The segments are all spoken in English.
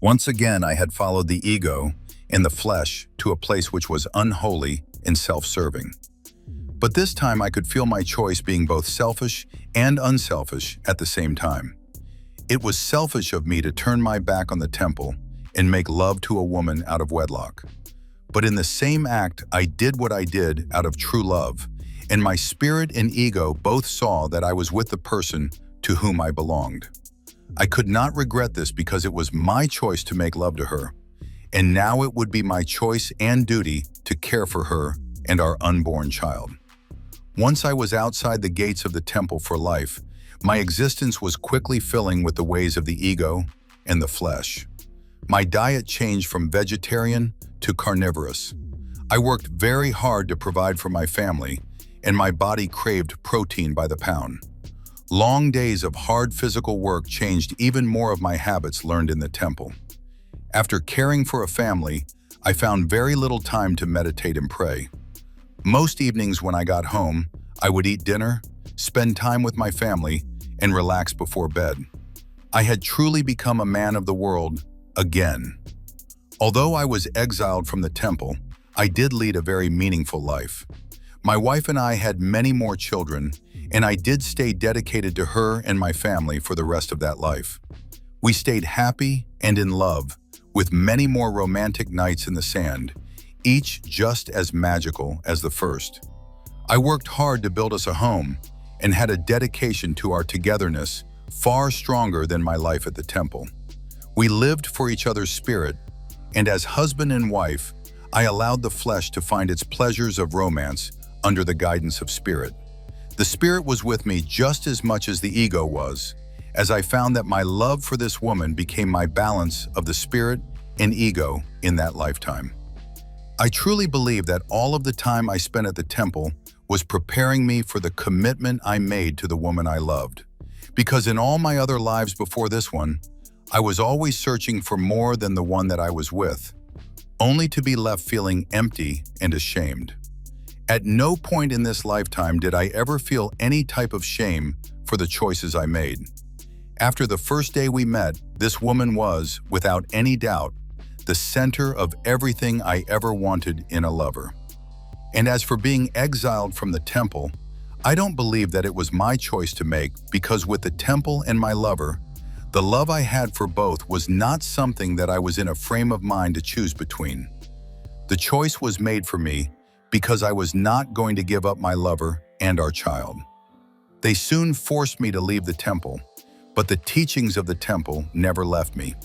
Once again, I had followed the ego and the flesh to a place which was unholy and self-serving. But this time I could feel my choice being both selfish and unselfish at the same time. It was selfish of me to turn my back on the temple and make love to a woman out of wedlock. But in the same act, I did what I did out of true love, and my spirit and ego both saw that I was with the person to whom I belonged. I could not regret this because it was my choice to make love to her, and now it would be my choice and duty to care for her and our unborn child. Once I was outside the gates of the temple for life, my existence was quickly filling with the ways of the ego and the flesh. My diet changed from vegetarian to carnivorous. I worked very hard to provide for my family, and my body craved protein by the pound. Long days of hard physical work changed even more of my habits learned in the temple. After caring for a family, I found very little time to meditate and pray. Most evenings when I got home, I would eat dinner, spend time with my family, and relax before bed. I had truly become a man of the world again. Although I was exiled from the temple, I did lead a very meaningful life. My wife and I had many more children, and I did stay dedicated to her and my family for the rest of that life. We stayed happy and in love, with many more romantic nights in the sand, each just as magical as the first. I worked hard to build us a home and had a dedication to our togetherness far stronger than my life at the temple. We lived for each other's spirit, and as husband and wife, I allowed the flesh to find its pleasures of romance under the guidance of spirit. The spirit was with me just as much as the ego was, as I found that my love for this woman became my balance of the spirit and ego in that lifetime. I truly believe that all of the time I spent at the temple was preparing me for the commitment I made to the woman I loved. Because in all my other lives before this one, I was always searching for more than the one that I was with, only to be left feeling empty and ashamed. At no point in this lifetime did I ever feel any type of shame for the choices I made. After the first day we met, this woman was, without any doubt, the center of everything I ever wanted in a lover. And as for being exiled from the temple, I don't believe that it was my choice to make, because with the temple and my lover, the love I had for both was not something that I was in a frame of mind to choose between. The choice was made for me because I was not going to give up my lover and our child. They soon forced me to leave the temple, but the teachings of the temple never left me.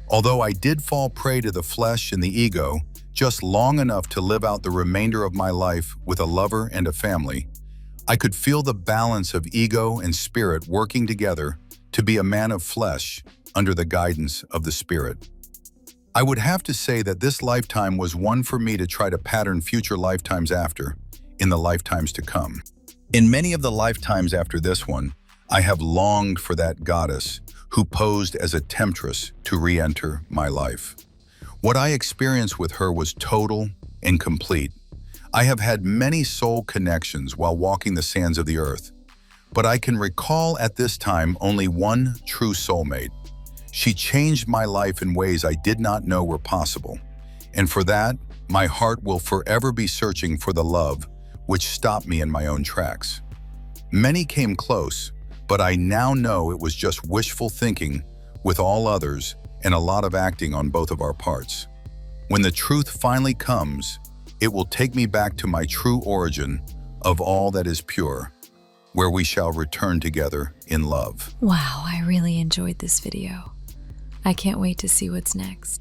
Although I did fall prey to the flesh and the ego, just long enough to live out the remainder of my life with a lover and a family, I could feel the balance of ego and spirit working together to be a man of flesh under the guidance of the spirit. I would have to say that this lifetime was one for me to try to pattern future lifetimes after, in the lifetimes to come. In many of the lifetimes after this one, I have longed for that goddess who posed as a temptress to re-enter my life. What I experienced with her was total and complete. I have had many soul connections while walking the sands of the earth, but I can recall at this time only one true soulmate. She changed my life in ways I did not know were possible, and for that, my heart will forever be searching for the love which stopped me in my own tracks. Many came close, but I now know it was just wishful thinking with all others and a lot of acting on both of our parts. When the truth finally comes, it will take me back to my true origin of all that is pure, where we shall return together in love. Wow, I really enjoyed this video. I can't wait to see what's next.